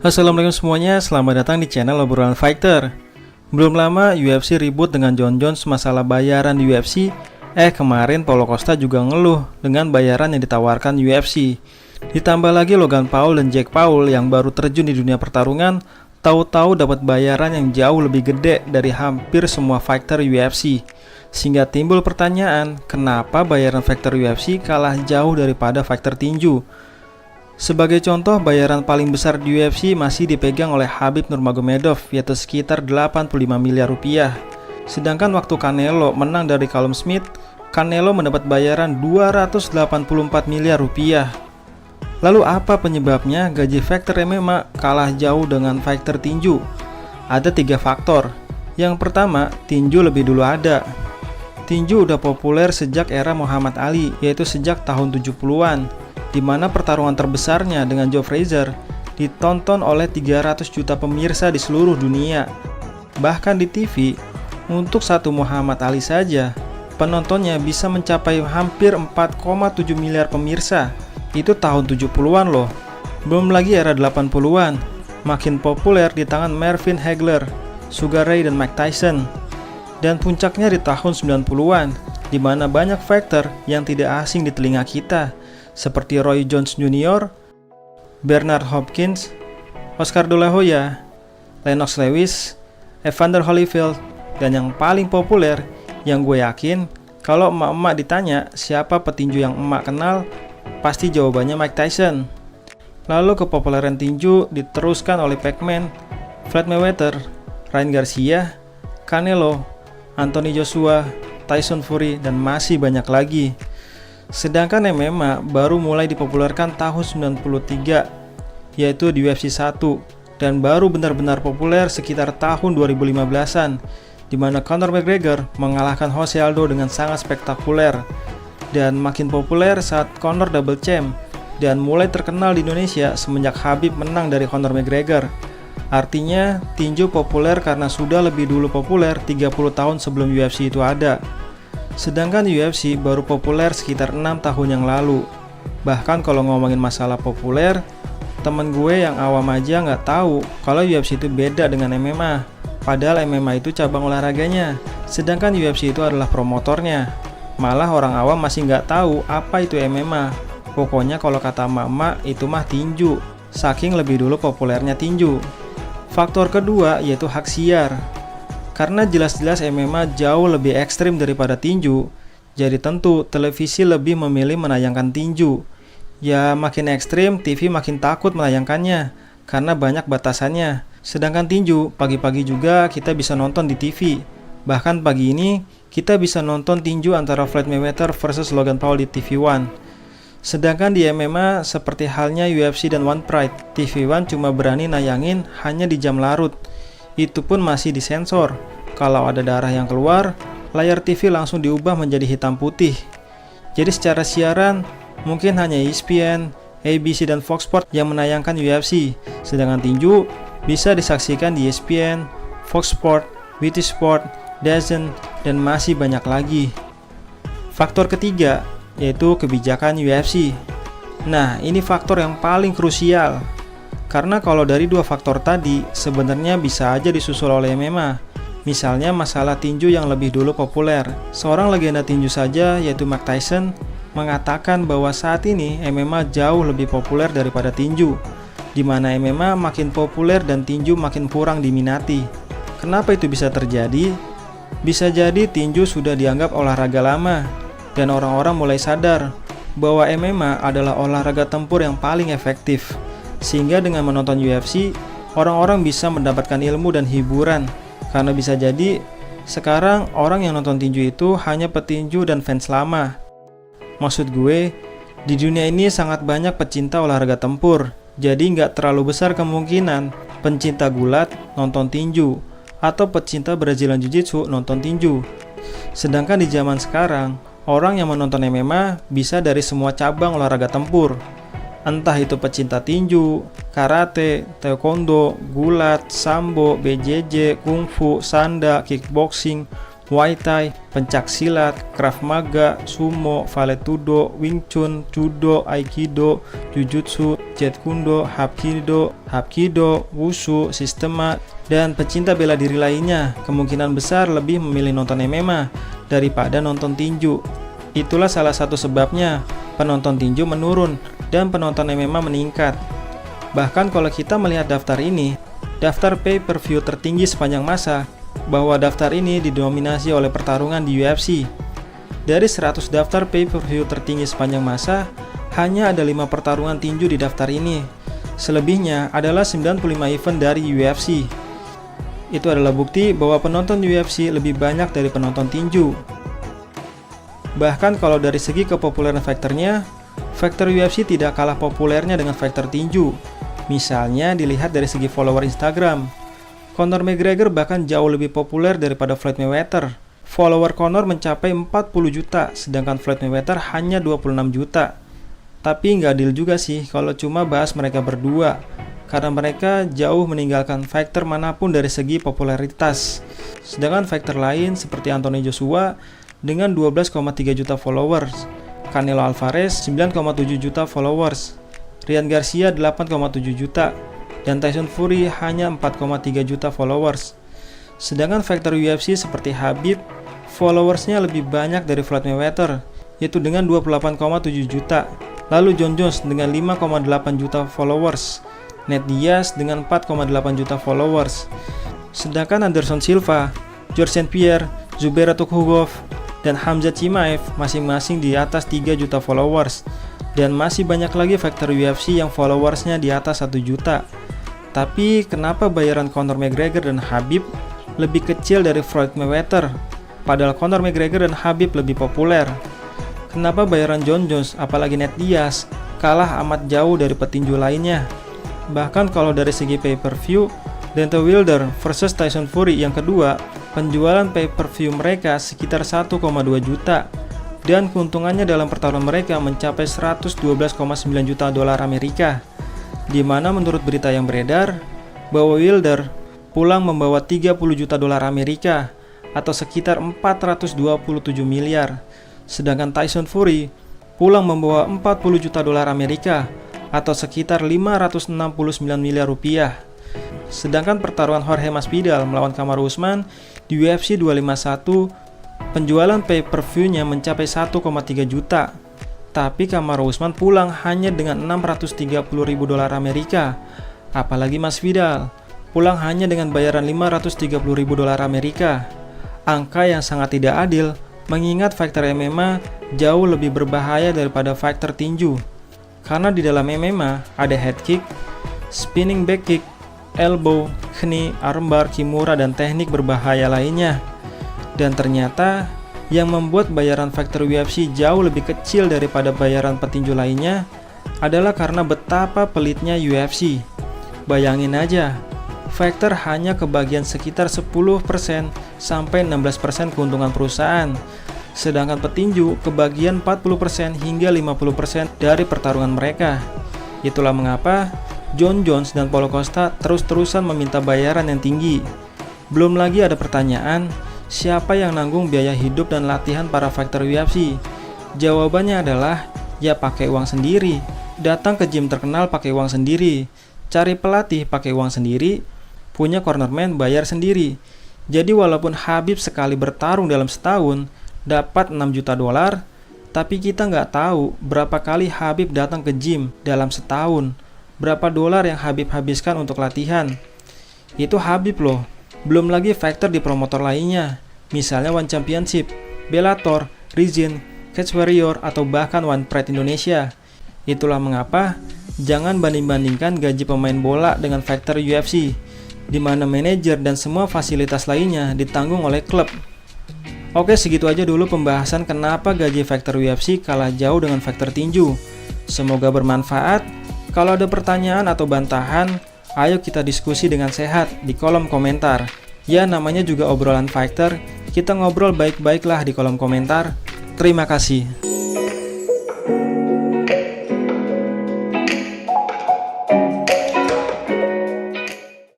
Assalamualaikum semuanya, selamat datang di channel Obrolan Fighter. Belum lama UFC ribut dengan Jon Jones masalah bayaran di UFC. Kemarin Paulo Costa juga ngeluh dengan bayaran yang ditawarkan UFC. Ditambah lagi Logan Paul dan Jake Paul yang baru terjun di dunia pertarungan, tahu-tahu dapat bayaran yang jauh lebih gede dari hampir semua fighter UFC. Sehingga timbul pertanyaan, kenapa bayaran fighter UFC kalah jauh daripada fighter tinju? Sebagai contoh, bayaran paling besar di UFC masih dipegang oleh Khabib Nurmagomedov, yaitu sekitar 85 miliar rupiah. Sedangkan waktu Canelo menang dari Callum Smith, Canelo mendapat bayaran 284 miliar rupiah. Lalu apa penyebabnya gaji fighter MMA kalah jauh dengan fighter tinju? Ada 3 faktor. Yang pertama, tinju lebih dulu ada. Tinju udah populer sejak era Muhammad Ali, yaitu sejak tahun 70-an, di mana pertarungan terbesarnya dengan Joe Frazier ditonton oleh 300 juta pemirsa di seluruh dunia. Bahkan di TV, untuk satu Muhammad Ali saja, penontonnya bisa mencapai hampir 4,7 miliar pemirsa. Itu tahun 70-an loh. Belum lagi era 80-an, makin populer di tangan Marvin Hagler, Sugar Ray dan Mike Tyson. Dan puncaknya di tahun 90-an, di mana banyak fighter yang tidak asing di telinga kita, seperti Roy Jones Jr., Bernard Hopkins, Oscar De La Hoya, Lennox Lewis, Evander Holyfield, dan yang paling populer, yang gue yakin, kalau emak-emak ditanya siapa petinju yang emak kenal, pasti jawabannya Mike Tyson. Lalu kepopuleran tinju diteruskan oleh Pac-Man, Floyd Mayweather, Ryan Garcia, Canelo, Anthony Joshua, Tyson Fury, dan masih banyak lagi. Sedangkan MMA baru mulai dipopulerkan tahun 93, yaitu di UFC 1, dan baru benar-benar populer sekitar tahun 2015-an, di mana Conor McGregor mengalahkan Jose Aldo dengan sangat spektakuler, dan makin populer saat Conor double champ, dan mulai terkenal di Indonesia semenjak Khabib menang dari Conor McGregor. Artinya, tinju populer karena sudah lebih dulu populer 30 tahun sebelum UFC itu ada. Sedangkan UFC baru populer sekitar 6 tahun yang lalu. Bahkan kalau ngomongin masalah populer, temen gue yang awam aja nggak tahu kalau UFC itu beda dengan MMA. Padahal MMA itu cabang olahraganya, sedangkan UFC itu adalah promotornya. Malah orang awam masih nggak tahu apa itu MMA. Pokoknya kalau kata emak-emak itu mah tinju, saking lebih dulu populernya tinju. Faktor kedua yaitu hak siar. Karena jelas-jelas MMA jauh lebih ekstrim daripada tinju, jadi tentu televisi lebih memilih menayangkan tinju. Ya makin ekstrim, TV makin takut menayangkannya, karena banyak batasannya. Sedangkan tinju, pagi-pagi juga kita bisa nonton di TV. Bahkan pagi ini, kita bisa nonton tinju antara Floyd Mayweather versus Logan Paul di TV One. Sedangkan di MMA, seperti halnya UFC dan One Pride, TV One cuma berani nayangin hanya di jam larut. Itu pun masih disensor. Kalau ada darah yang keluar, layar TV langsung diubah menjadi hitam putih. Jadi secara siaran, mungkin hanya ESPN, ABC, dan Fox Sports yang menayangkan UFC. Sedangkan tinju bisa disaksikan di ESPN, Fox Sports, BT Sport, DAZN, dan masih banyak lagi. Faktor ketiga yaitu kebijakan UFC. Nah, ini faktor yang paling krusial. Karena kalau dari dua faktor tadi, sebenarnya bisa aja disusul oleh MMA. Misalnya masalah tinju yang lebih dulu populer. Seorang legenda tinju saja, yaitu Mike Tyson, mengatakan bahwa saat ini MMA jauh lebih populer daripada tinju, di mana MMA makin populer dan tinju makin kurang diminati. Kenapa itu bisa terjadi? Bisa jadi tinju sudah dianggap olahraga lama, dan orang-orang mulai sadar bahwa MMA adalah olahraga tempur yang paling efektif. Sehingga dengan menonton UFC, orang-orang bisa mendapatkan ilmu dan hiburan. Karena bisa jadi, sekarang orang yang nonton tinju itu hanya petinju dan fans lama. Maksud gue, di dunia ini sangat banyak pecinta olahraga tempur. Jadi nggak terlalu besar kemungkinan pencinta gulat nonton tinju, atau pecinta Brazilian Jiu-Jitsu nonton tinju. Sedangkan di zaman sekarang, orang yang menonton MMA bisa dari semua cabang olahraga tempur. Entah itu pecinta tinju, karate, taekwondo, gulat, sambo, BJJ, kungfu, sanda, kickboxing, Muay Thai, pencak silat, Krav Maga, Sumo, Vale-Tudo, Wing Chun, Judo, Aikido, Jujutsu, Jeet Kune Do, Hapkido, Wushu, Sistema, dan pecinta bela diri lainnya kemungkinan besar lebih memilih nonton MMA daripada nonton tinju. Itulah salah satu sebabnya penonton tinju menurun dan penonton MMA meningkat. Bahkan kalau kita melihat daftar ini, daftar pay-per-view tertinggi sepanjang masa, bahwa daftar ini didominasi oleh pertarungan di UFC. Dari 100 daftar pay-per-view tertinggi sepanjang masa, hanya ada 5 pertarungan tinju di daftar ini. Selebihnya adalah 95 event dari UFC. Itu adalah bukti bahwa penonton UFC lebih banyak dari penonton tinju. Bahkan kalau dari segi kepopuleran faktornya, faktor UFC tidak kalah populernya dengan faktor tinju. Misalnya dilihat dari segi follower Instagram. Conor McGregor bahkan jauh lebih populer daripada Floyd Mayweather. Follower Conor mencapai 40 juta, sedangkan Floyd Mayweather hanya 26 juta. Tapi nggak adil juga sih kalau cuma bahas mereka berdua, karena mereka jauh meninggalkan fighter manapun dari segi popularitas. Sedangkan fighter lain seperti Anthony Joshua dengan 12,3 juta followers, Canelo Alvarez 9,7 juta followers, Ryan Garcia 8,7 juta, dan Tyson Fury hanya 4,3 juta followers. Sedangkan fighter UFC seperti Khabib, followersnya lebih banyak dari Floyd Mayweather, yaitu dengan 28,7 juta. Lalu Jon Jones dengan 5,8 juta followers, Nate Diaz dengan 4,8 juta followers. Sedangkan Anderson Silva, George St. Pierre, Zubair Tukhugov, dan Khamzat Chimaev masing-masing di atas 3 juta followers. Dan masih banyak lagi fighter UFC yang followersnya di atas 1 juta. Tapi kenapa bayaran Conor McGregor dan Khabib lebih kecil dari Floyd Mayweather? Padahal Conor McGregor dan Khabib lebih populer. Kenapa bayaran Jon Jones, apalagi Nate Diaz, kalah amat jauh dari petinju lainnya? Bahkan kalau dari segi pay-per-view, Deontay Wilder versus Tyson Fury yang kedua, penjualan pay-per-view mereka sekitar 1,2 juta. Dan keuntungannya dalam pertarungan mereka mencapai 112,9 juta dolar Amerika. Di mana menurut berita yang beredar, bahwa Wilder pulang membawa 30 juta dolar Amerika atau sekitar 427 miliar. Sedangkan Tyson Fury pulang membawa 40 juta dolar Amerika atau sekitar 569 miliar rupiah. Sedangkan pertarungan Jorge Masvidal melawan Kamaru Usman di UFC 251, penjualan pay-per-view-nya mencapai 1,3 juta. Tapi Kamaru Usman pulang hanya dengan 630 ribu dolar Amerika. Apalagi Masvidal pulang hanya dengan bayaran 530 ribu dolar Amerika. Angka yang sangat tidak adil, mengingat fighter MMA jauh lebih berbahaya daripada fighter tinju. Karena di dalam MMA ada head kick, spinning back kick, elbow, knee, armbar, kimura, dan teknik berbahaya lainnya. Dan ternyata yang membuat bayaran fighter UFC jauh lebih kecil daripada bayaran petinju lainnya adalah karena betapa pelitnya UFC. Bayangin aja, fighter hanya kebagian sekitar 10% sampai 16% keuntungan perusahaan, sedangkan petinju kebagian 40% hingga 50% dari pertarungan mereka. Itulah mengapa Jon Jones dan Paulo Costa terus-terusan meminta bayaran yang tinggi. Belum lagi ada pertanyaan, siapa yang nanggung biaya hidup dan latihan para fighter UFC? Jawabannya adalah, ya pakai uang sendiri. Datang ke gym terkenal pakai uang sendiri. Cari pelatih pakai uang sendiri. Punya cornerman bayar sendiri. Jadi walaupun Khabib sekali bertarung dalam setahun dapat 6 juta dolar, tapi kita nggak tahu berapa kali Khabib datang ke gym dalam setahun. Berapa dolar yang Khabib habiskan untuk latihan. Itu Khabib loh. Belum lagi fighter di promotor lainnya, misalnya One Championship, Bellator, Rizin, Cage Warrior, atau bahkan One Pride Indonesia. Itulah mengapa jangan banding-bandingkan gaji pemain bola dengan fighter UFC, di mana manajer dan semua fasilitas lainnya ditanggung oleh klub. Oke, segitu aja dulu pembahasan kenapa gaji fighter UFC kalah jauh dengan fighter tinju. Semoga bermanfaat. Kalau ada pertanyaan atau bantahan, ayo kita diskusi dengan sehat di kolom komentar. Ya, namanya juga obrolan fighter, kita ngobrol baik-baiklah di kolom komentar. Terima kasih.